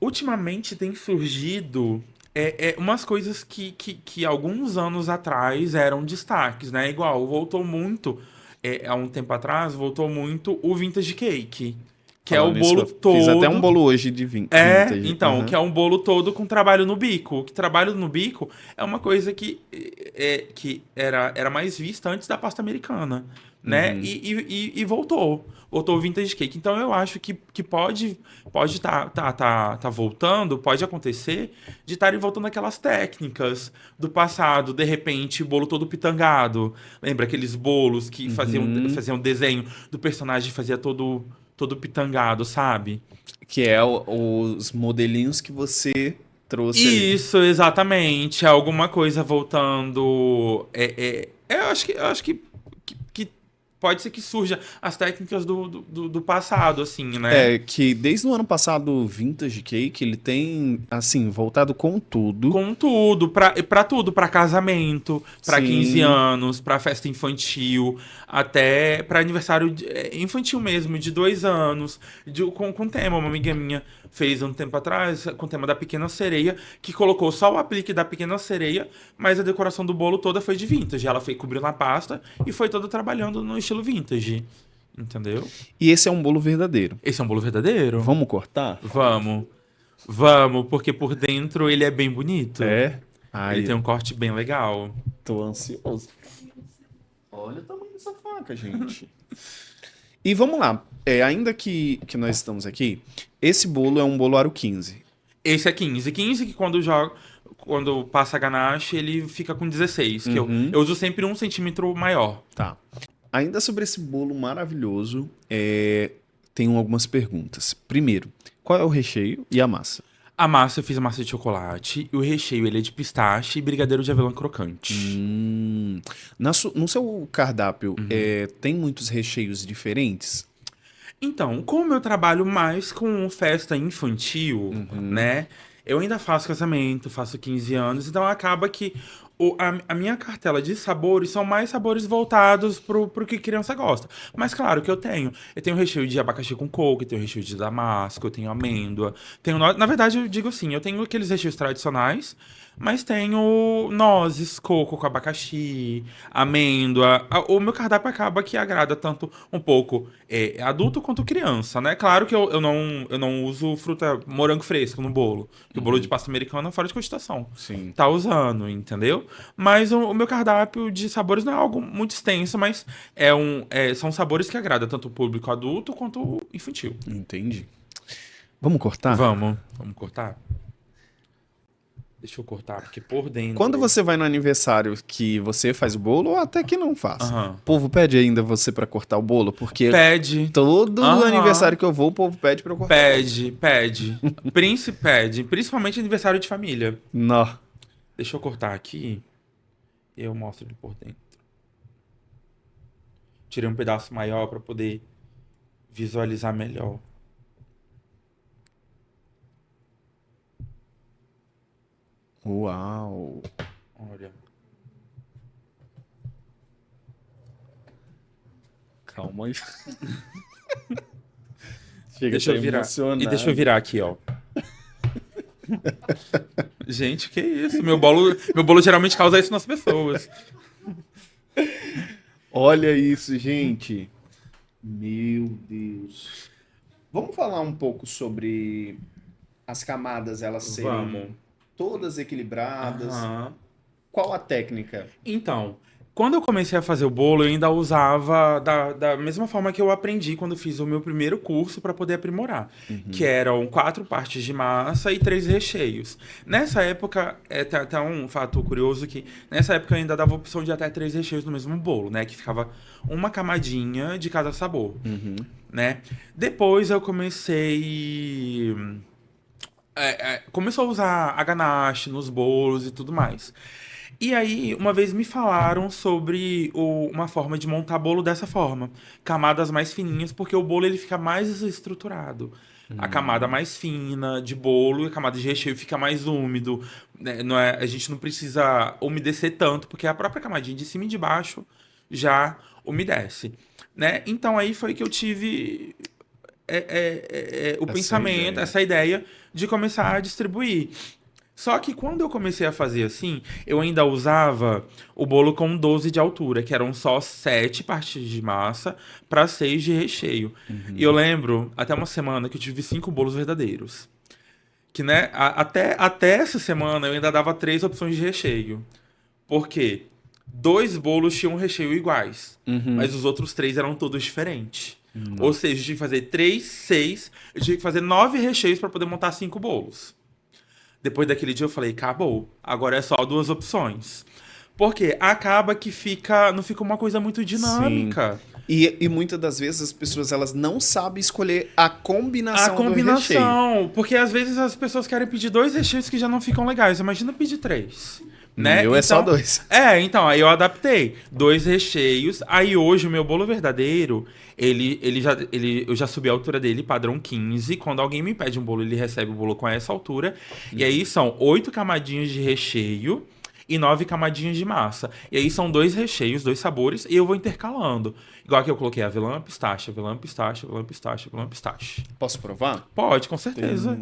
ultimamente tem surgido umas coisas que alguns anos atrás eram destaques, né? Igual, voltou muito, há um tempo atrás, voltou muito o vintage cake, que é o Falando nisso, bolo eu fiz até um todo. bolo hoje de vintage. Então, que é um bolo todo com trabalho no bico. Que trabalho no bico é uma coisa que era mais vista antes da pasta americana, né? Uhum. E voltou. Voltou o vintage cake. Então eu acho que pode tá voltando, pode acontecer de estarem voltando aquelas técnicas do passado, de repente, o bolo todo pitangado. Lembra aqueles bolos que Uhum. faziam desenho do personagem, fazia todo pitangado, sabe? Que é os modelinhos que você trouxe ali. Isso, exatamente. Alguma coisa voltando. Eu acho que pode ser que surja as técnicas do passado, assim, né? É que desde o ano passado o Vintage Cake ele tem assim voltado com tudo. Com tudo, pra tudo, pra casamento, pra 15 Sim, anos, pra festa infantil, até pra aniversário infantil mesmo, de 2 anos, com tema. Uma amiga minha fez um tempo atrás, com o tema da Pequena Sereia, que colocou só o aplique da Pequena Sereia, mas a decoração do bolo toda foi de vintage. Ela foi cobriu na pasta e foi toda trabalhando no estilo vintage. Entendeu? e esse é um bolo verdadeiro. Esse é um bolo verdadeiro? Vamos cortar? Vamos. Vamos, porque por dentro ele é bem bonito. É. Ele Ai, tem um corte bem legal. tô ansioso. Olha o tamanho dessa faca, gente. E vamos lá. Ainda que nós estamos aqui, esse bolo é um bolo aro 15. Esse é 15. 15 que quando passa a ganache, ele fica com 16. Que eu, Uhum. eu uso sempre 1 centímetro maior. Tá. Ainda sobre esse bolo maravilhoso, tenho algumas perguntas. Primeiro, qual é o recheio e a massa? A massa, eu fiz a massa de chocolate. E o recheio, ele é de pistache e brigadeiro de avelã crocante. Hum, no seu cardápio, Uhum. tem muitos recheios diferentes? Então, como eu trabalho mais com festa infantil, Uhum, né? Eu ainda faço casamento, faço 15 anos, então acaba que a minha cartela de sabores são mais sabores voltados pro que criança gosta. Mas claro que eu tenho recheio de abacaxi com coco, eu tenho recheio de damasco, eu tenho amêndoa, na verdade eu digo assim, eu tenho aqueles recheios tradicionais, mas tenho nozes, coco com abacaxi, amêndoa. O meu cardápio acaba que agrada tanto um pouco adulto quanto criança, né? Claro que eu não uso fruta morango fresco no bolo. Porque o bolo de uhum, pasta americana é fora de cogitação. sim, Tá usando, entendeu? Mas o meu cardápio de sabores não é algo muito extenso, mas são sabores que agradam tanto o público adulto quanto o infantil. entendi. Vamos cortar? Vamos cortar? Deixa eu cortar, porque por Quando dentro. você vai no aniversário que você faz o bolo, ou até que não faz, Aham. o povo pede ainda você pra cortar o bolo? Porque Pede. todo aniversário Aham. que eu vou, o povo pede pra eu cortar o bolo. Pede. Pede. Principalmente aniversário de família. Nó. Deixa eu cortar aqui e eu mostro ele por dentro. Tirei um pedaço maior para poder visualizar melhor. Uau. Olha. Calma aí. Chega Deixa até eu virar. E deixa eu emocionado. virar aqui, ó. Gente, que isso? Meu bolo geralmente causa isso nas pessoas. Olha isso, gente. Meu Deus. Vamos falar um pouco sobre as camadas, elas Vamos. serem todas equilibradas. Aham. Qual a técnica? Então, Quando eu comecei a fazer o bolo, eu ainda usava da mesma forma que eu aprendi quando fiz o meu primeiro curso para poder aprimorar, que eram 4 partes de massa e 3 recheios. Nessa época, tem até um fato curioso que nessa época eu ainda dava a opção de até 3 recheios no mesmo bolo, né? Que ficava uma camadinha de cada sabor, Uhum. né? Depois eu comecei começou a usar a ganache nos bolos e tudo mais. E aí, uma vez me falaram sobre uma forma de montar bolo dessa forma. Camadas mais fininhas, porque o bolo ele fica mais estruturado. A camada mais fina de bolo e a camada de recheio fica mais úmido. Né? Não é, a gente não precisa umedecer tanto, porque a própria camadinha de cima e de baixo já umedece. Né? Então aí foi que eu tive o Essa pensamento, ideia. essa ideia de começar a distribuir. Só que quando eu comecei a fazer assim, eu ainda usava o bolo com 12 de altura, que eram só 7 partes de massa para 6 de recheio. E eu lembro, até uma semana, que eu tive 5 bolos verdadeiros. Que, né, até essa semana eu ainda dava 3 opções de recheio. Por quê? 2 bolos tinham recheio iguais, Uhum. mas os outros 3 eram todos diferentes. Ou seja, eu tinha que fazer 3, 6, eu tinha que fazer 9 recheios para poder montar 5 bolos. Depois daquele dia eu falei, acabou. Agora é só 2 opções. Porque acaba que não fica uma coisa muito Sim. dinâmica. E muitas das vezes as pessoas elas não sabem escolher a A combinação do recheio. combinação, porque às vezes as pessoas querem pedir 2 recheios que já não ficam legais. Imagina pedir 3, O né? meu é só Então, 2. então aí eu adaptei 2 recheios. Aí hoje o meu bolo verdadeiro, eu já subi a altura dele, padrão 15. Quando alguém me pede um bolo, ele recebe o bolo com essa altura. E aí são 8 camadinhas de recheio e 9 camadinhas de massa. E aí são 2 recheios, 2 sabores, e eu vou intercalando. Igual que eu coloquei avelã, pistache, avelã, pistache, avelã, pistache, avelã, pistache. Posso provar? Pode, com certeza.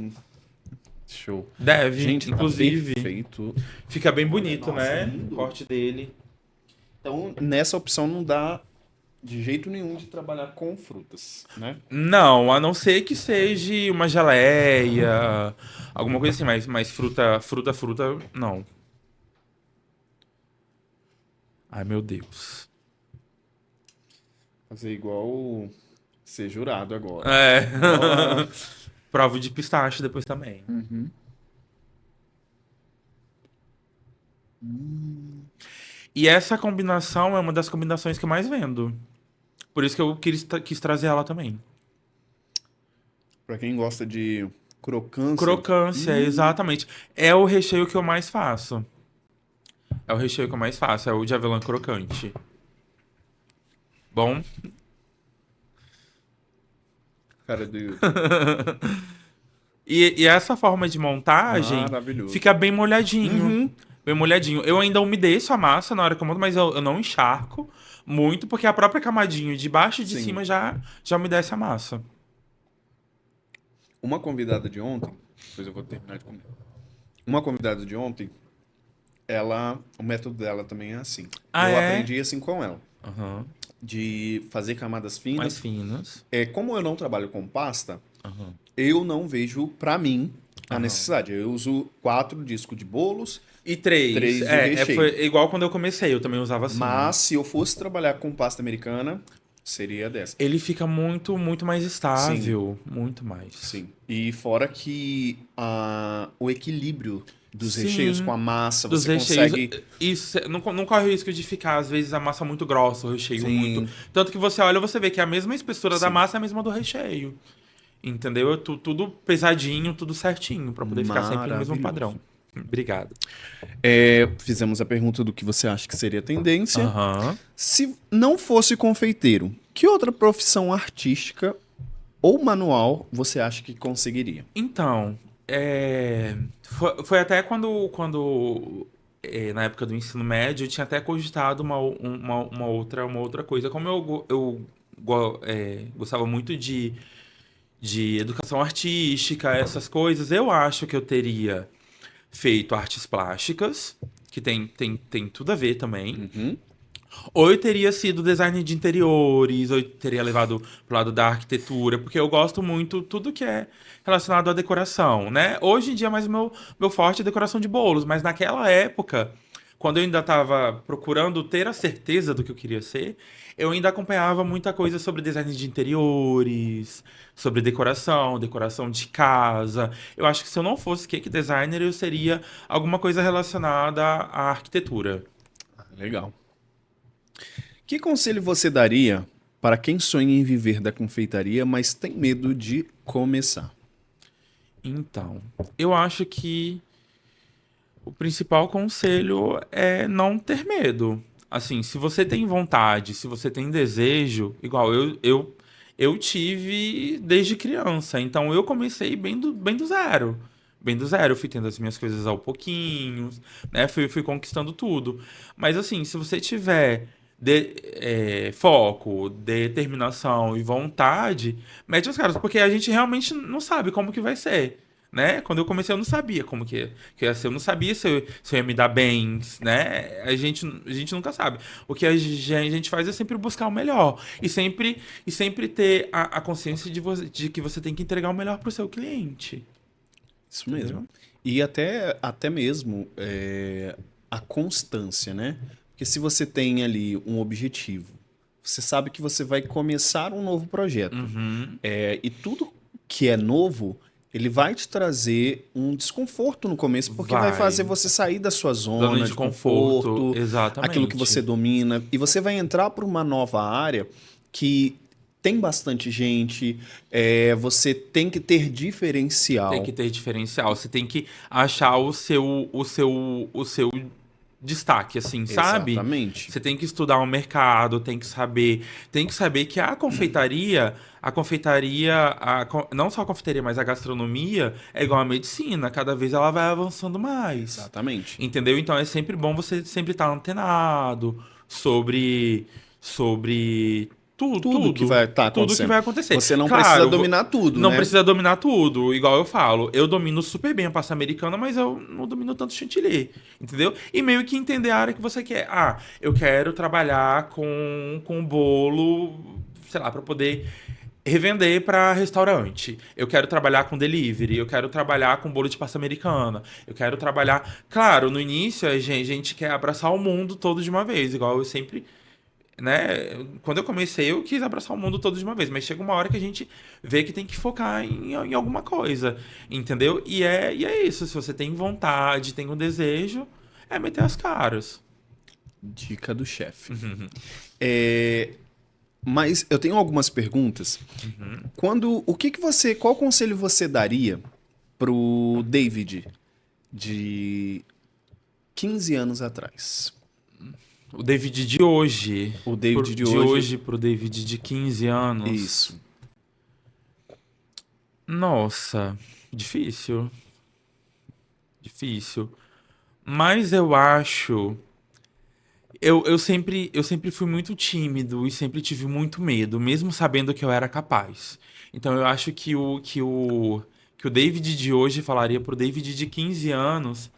Show. Deve, Gente, tá inclusive. perfeito. Fica bem bonito, Nossa, né? lindo. O corte dele. Então, nessa opção não dá de jeito nenhum de trabalhar com frutas, né? Não, a não ser que seja uma geleia, alguma coisa assim, mas fruta, não. Ai, meu Deus. Fazer igual ser jurado agora. É. Ó. Prova de pistache depois também. E essa combinação é uma das combinações que eu mais vendo. Por isso que eu quis trazer ela também. Pra quem gosta de crocância, Crocância, exatamente. É o recheio que eu mais faço. É o recheio que eu mais faço, é o de avelã crocante. Bom, cara do e essa forma de montagem maravilhoso. fica bem molhadinho. Uhum. Bem molhadinho. Eu ainda umedeço a massa na hora que eu monto, mas eu não encharco muito, porque a própria camadinha de baixo e de Sim. cima já umedece a massa. Uma convidada de ontem, depois eu vou terminar de comer. Uma convidada de ontem, o método dela também é assim. Ah, Eu é? aprendi assim com ela, Aham. de fazer camadas Mais finas. finos. Como eu não trabalho com pasta, Aham. eu não vejo pra mim a Aham. necessidade. Eu uso 4 discos de bolos, E 3. 3 de recheio. Foi igual quando eu comecei, eu também usava assim. Mas se eu fosse trabalhar com pasta americana, seria dessa. Ele fica muito, muito mais estável. Muito mais. Sim. E fora que o equilíbrio dos Sim, recheios com a massa, dos você recheios. consegue. Isso, não corre o risco de ficar, às vezes, a massa muito grossa, o recheio Sim. muito. Tanto que você olha, você vê que a mesma espessura da Sim. massa é a mesma do recheio. Entendeu? Tudo pesadinho, tudo certinho, pra poder ficar sempre no mesmo Maravilhoso. padrão. Obrigado. Fizemos a pergunta do que você acha que seria a tendência. Aham. Se não fosse confeiteiro, que outra profissão artística ou manual você acha que conseguiria? Então, foi até na época do ensino médio, eu tinha até cogitado uma outra coisa. Como eu gostava muito de educação artística, essas coisas, eu acho que eu teria feito artes plásticas, que tem tudo a ver também. Uhum. Ou eu teria sido designer de interiores, ou eu teria levado pro lado da arquitetura, porque eu gosto muito tudo que é relacionado à decoração, né? Hoje em dia, mais o meu forte é decoração de bolos, mas naquela época, quando eu ainda estava procurando ter a certeza do que eu queria ser, eu ainda acompanhava muita coisa sobre design de interiores, sobre decoração, decoração de casa. Eu acho que se eu não fosse cake designer, eu seria alguma coisa relacionada à arquitetura. Legal. Que conselho você daria para quem sonha em viver da confeitaria, mas tem medo de começar? Então, eu acho que o principal conselho é não ter medo. Assim, se você tem vontade, se você tem desejo, igual eu tive desde criança. Então eu comecei bem do zero. Bem do zero, eu fui tendo as minhas coisas ao pouquinho, né? Fui conquistando tudo. Mas assim, se você tiver foco, determinação e vontade, mete os caras, porque a gente realmente não sabe como que vai ser, né? Quando eu comecei, eu não sabia como que ia ser. Eu não sabia se eu ia me dar bem, né? A gente nunca sabe. O que a gente faz é sempre buscar o melhor. E sempre ter a consciência de que você tem que entregar o melhor para o seu cliente. Isso mesmo. Entendeu? E até mesmo a constância, né? Porque se você tem ali um objetivo, você sabe que você vai começar um novo projeto. Uhum. E tudo que é novo, ele vai te trazer um desconforto no começo, porque vai fazer Vai. você sair da sua Zona zona de de conforto, conforto, aquilo que você exatamente. domina, e você vai entrar para uma nova área que tem bastante gente, você tem que ter Tem que diferencial. ter diferencial. Você tem que achar o seu destaque, assim, sabe? Exatamente. Você tem que estudar o mercado, tem que saber que não só a confeitaria, mas a gastronomia é igual à medicina, cada vez ela vai avançando mais. Exatamente. Entendeu? Então é sempre bom você sempre estar antenado sobre tudo, Tudo que tudo, vai estar tudo que acontecendo. vai acontecer. Você não precisa Claro, dominar tudo, não né? precisa dominar tudo, igual eu falo. Eu domino super bem a pasta americana, mas eu não domino tanto chantilly, entendeu? E meio que entender a área que você quer. Ah, eu quero trabalhar com bolo, sei lá, para poder revender para restaurante. Eu quero trabalhar com delivery, eu quero trabalhar com bolo de pasta americana. Eu quero trabalhar, claro, no início a gente quer abraçar o mundo todo de uma vez, igual eu sempre, né? Quando eu comecei, eu quis abraçar o mundo todo de uma vez, mas chega uma hora que a gente vê que tem que focar em alguma coisa, entendeu? E é isso. Se você tem vontade, tem um desejo, é meter as caras. Dica do chefe. Mas eu tenho algumas perguntas. Qual conselho você daria pro David de 15 anos atrás? O David de hoje, O David de de hoje, hoje pro David de 15 anos. isso. Nossa, difícil, difícil. Mas eu acho. Eu sempre fui muito tímido e sempre tive muito medo, mesmo sabendo que eu era capaz. Então eu acho que o David de hoje falaria pro David de 15 anos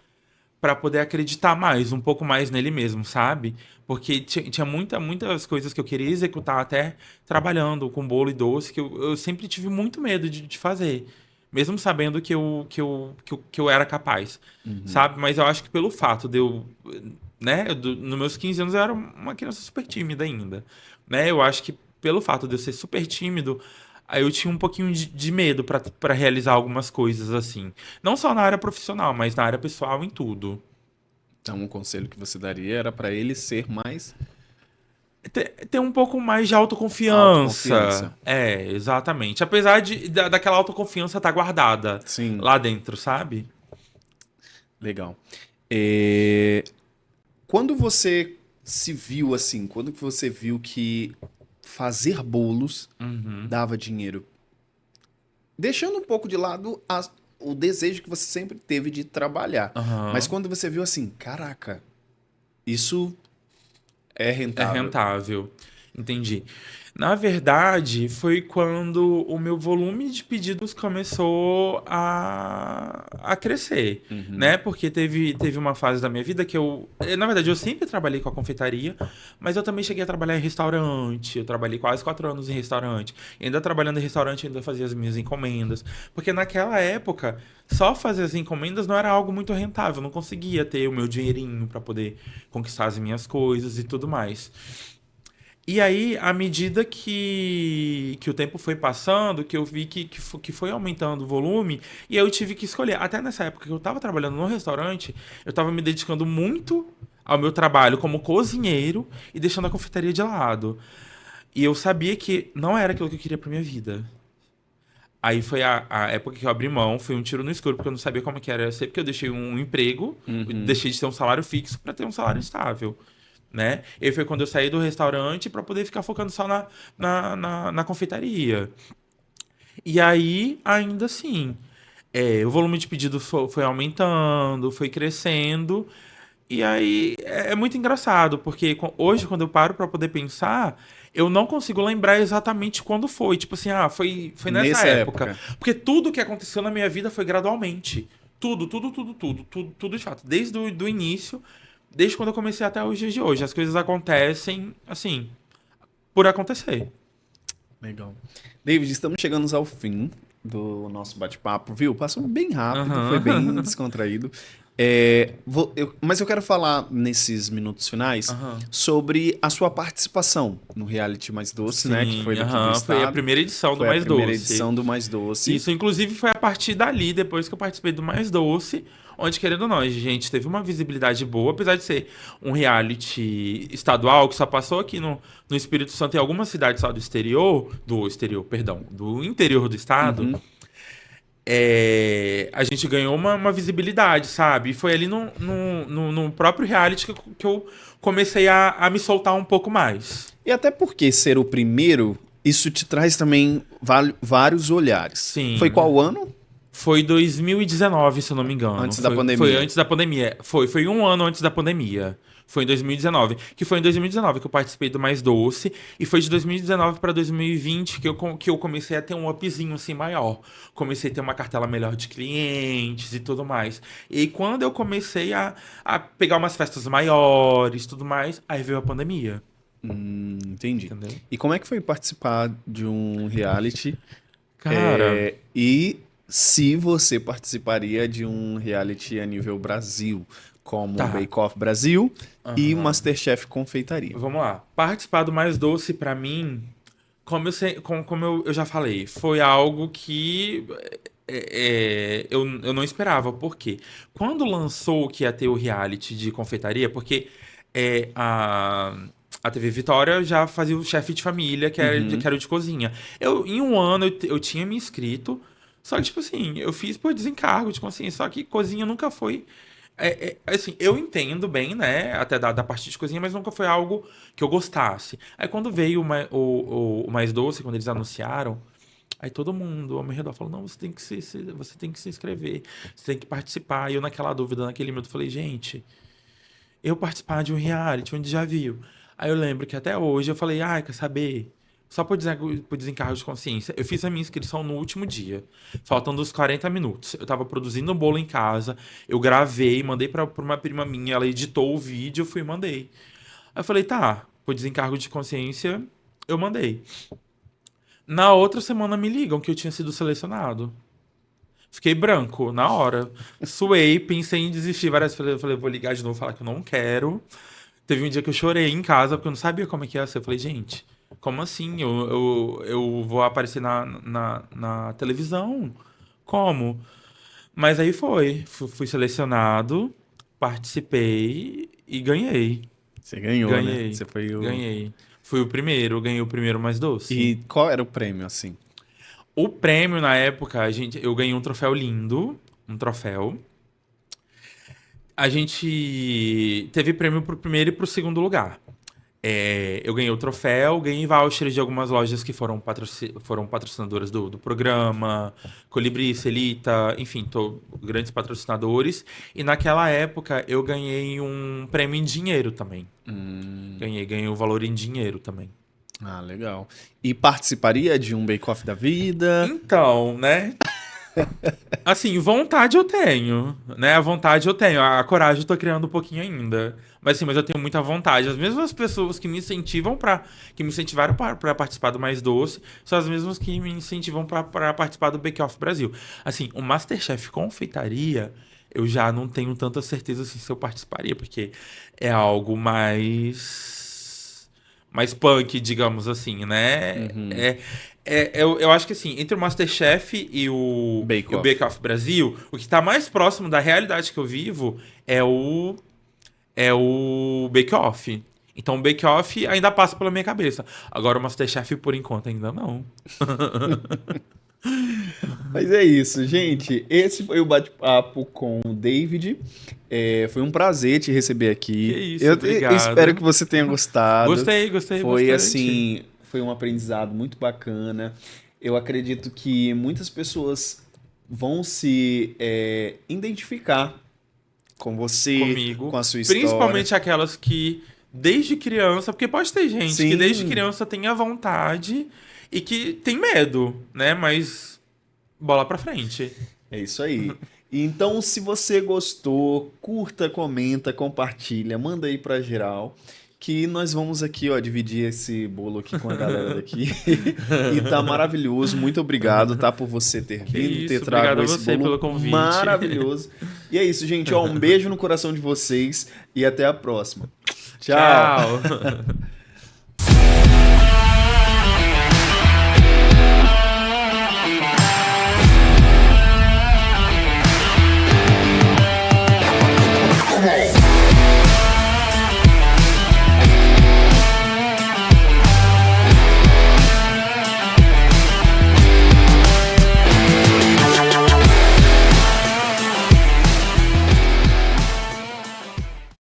para poder acreditar mais, um pouco mais nele mesmo, sabe? Porque tinha muitas coisas que eu queria executar até trabalhando com bolo e doce, que eu sempre tive muito medo de fazer. Mesmo sabendo que eu era capaz, sabe? Mas eu acho que pelo fato de eu, né, nos meus 15 anos eu era uma criança super tímida ainda, né? Eu acho que pelo fato de eu ser super tímido, aí eu tinha um pouquinho de medo pra realizar algumas coisas assim. Não só na área profissional, mas na área pessoal, em tudo. Então, um conselho que você daria era para ele ser mais Ter um pouco mais de autoconfiança. autoconfiança. É, exatamente. Apesar daquela autoconfiança estar guardada Sim, lá dentro, sabe? legal. É, Quando você se viu assim, quando que você viu que fazer bolos Uhum. dava dinheiro? Deixando um pouco de lado o desejo que você sempre teve de trabalhar. Mas Aham. quando você viu assim, caraca, isso é É rentável. rentável. Entendi. Na verdade, foi quando o meu volume de pedidos começou a crescer, Uhum. né? Porque teve uma fase da minha vida que na verdade, eu sempre trabalhei com a confeitaria, mas eu também cheguei a trabalhar em restaurante. Eu trabalhei quase 4 anos em restaurante. E ainda trabalhando em restaurante, ainda fazia as minhas encomendas. Porque naquela época, só fazer as encomendas não era algo muito rentável. Eu não conseguia ter o meu dinheirinho para poder conquistar as minhas coisas e tudo mais. E aí, à medida que o tempo foi passando, que eu vi que foi aumentando o volume, e eu tive que escolher. Até nessa época que eu estava trabalhando no restaurante, eu estava me dedicando muito ao meu trabalho como cozinheiro e deixando a confeitaria de lado. E eu sabia que não era aquilo que eu queria pra minha vida. Aí foi a época que eu abri mão, foi um tiro no escuro, porque eu não sabia como que era ser, porque eu deixei um emprego, Uhum. deixei de ter um salário fixo para ter um salário estável, né? E aí foi quando eu saí do restaurante para poder ficar focando só na confeitaria. E aí, ainda assim, o volume de pedidos foi aumentando, foi crescendo. E aí é muito engraçado, porque hoje, quando eu paro para poder pensar, eu não consigo lembrar exatamente quando foi. Tipo assim, foi nessa Nessa época. época. Porque tudo que aconteceu na minha vida foi gradualmente. Tudo de fato. Desde o do início, desde quando eu comecei até os dias de hoje. As coisas acontecem, assim, por acontecer. Legal. David, estamos chegando ao fim do nosso bate-papo, viu? Passou bem rápido, foi bem Aham. descontraído. Mas eu quero falar nesses minutos finais Aham. sobre a sua participação no Reality Mais Doce, né? Que foi Sim, daqui do aham. Foi a estado. primeira edição do Foi a Mais primeira Doce. edição do Mais Doce. Isso, inclusive, foi a partir dali, depois que eu participei do Mais Doce, onde, querendo ou não, a gente teve uma visibilidade boa, apesar de ser um reality estadual que só passou aqui no Espírito Santo e algumas cidades só perdão, do interior do estado. Uhum. A gente ganhou uma visibilidade, sabe? E foi ali no próprio reality que eu comecei a me soltar um pouco mais. E até porque ser o primeiro, isso te traz também vários olhares. Foi Sim. qual ano? Foi 2019, se eu não me engano. Antes da Foi pandemia. antes da pandemia. Foi um ano antes da pandemia. Foi em 2019. Que foi em 2019 que eu participei do Mais Doce. E foi de 2019 para 2020 que eu comecei a ter um upzinho assim maior. Comecei a ter uma cartela melhor de clientes e tudo mais. E aí, quando eu comecei a pegar umas festas maiores e tudo mais, aí veio a pandemia. Entendi. Entendeu? E como é que foi participar de um reality? Cara, E se você participaria de um reality a nível Brasil, como o tá. Bake Off Brasil e o Aham. MasterChef Confeitaria? Vamos lá. Participar do Mais Doce, pra mim, como eu já falei, foi algo que eu não esperava. Por quê? Quando lançou que ia ter o reality de confeitaria, porque a TV Vitória já fazia o chefe de família, que Uhum. era o de cozinha. Em um ano eu tinha me inscrito, só que, tipo assim, eu fiz por desencargo de consciência, só que cozinha nunca foi. Assim, eu entendo bem, né? Até da parte de cozinha, mas nunca foi algo que eu gostasse. Aí quando veio o Mais Doce, quando eles anunciaram, aí todo mundo ao meu redor falou: não, você tem que se inscrever, você tem que participar. E eu, naquela dúvida, naquele minuto, falei: gente, eu participar de um reality onde já viu. Aí eu lembro que até hoje eu falei: quer saber? Só por desencargo de consciência, eu fiz a minha inscrição no último dia, faltando os 40 minutos. Eu tava produzindo um bolo em casa, eu gravei, mandei pra uma prima minha, ela editou o vídeo, eu fui e mandei. Aí eu falei: tá, por desencargo de consciência, eu mandei. Na outra semana me ligam que eu tinha sido selecionado. Fiquei branco na hora. Suei, pensei em desistir várias vezes. Eu falei: vou ligar de novo, falar que eu não quero. Teve um dia que eu chorei em casa porque eu não sabia como é que ia ser. Eu falei: gente, como assim? Eu vou aparecer na televisão? Como? Mas aí foi. Fui selecionado, participei e ganhei. Você ganhou, né? Ganhei. Você foi o. Ganhei. Fui o primeiro, ganhei o primeiro mais doce. E qual era o prêmio, assim? O prêmio na época, eu ganhei um troféu lindo, um troféu. A gente teve prêmio pro primeiro e pro segundo lugar. Eu ganhei o troféu, ganhei vouchers de algumas lojas que foram patrocinadoras do programa, Colibri, Celita, enfim, grandes patrocinadores. E naquela época eu ganhei um prêmio em dinheiro também. Hum, Ganhei o valor em dinheiro também. Ah, legal. E participaria de um Bake Off da vida? Então, né? Assim, vontade eu tenho, né? A vontade eu tenho, a coragem eu tô criando um pouquinho ainda. Mas assim, mas eu tenho muita vontade. As mesmas pessoas que me incentivam que me incentivaram para participar do Mais Doce, são as mesmas que me incentivam para participar do Bake Off Brasil. Assim, o MasterChef Confeitaria, eu já não tenho tanta certeza assim, se eu participaria, porque é algo mais punk, digamos assim, né? Uhum. Eu acho que assim, entre o MasterChef Bake e o Bake Off. Off Brasil, o que tá mais próximo da realidade que eu vivo é o Bake Off. Então o Bake Off ainda passa pela minha cabeça. Agora o MasterChef, por enquanto, ainda não. Mas é isso, gente. Esse foi o bate-papo com o David. Foi um prazer te receber Que aqui. isso, Eu espero que obrigado. você tenha gostado. Gostei Foi bastante. assim, foi um aprendizado muito bacana. Eu acredito que muitas pessoas vão se identificar com você, Comigo. com a sua história. Principalmente aquelas que, desde criança, porque pode ter gente que desde Sim, criança tem a vontade e que tem medo, né? Mas bola pra frente. é isso aí. Então, se você gostou, curta, comenta, compartilha, manda aí pra geral, que nós vamos aqui, ó, dividir esse bolo aqui com a galera daqui. E tá maravilhoso. Muito obrigado, tá, por você ter Que vindo, ter isso, obrigado trago a esse você pelo bolo convite. maravilhoso. E é isso, gente, ó, um beijo no coração de vocês e até a próxima. Tchau. Tchau.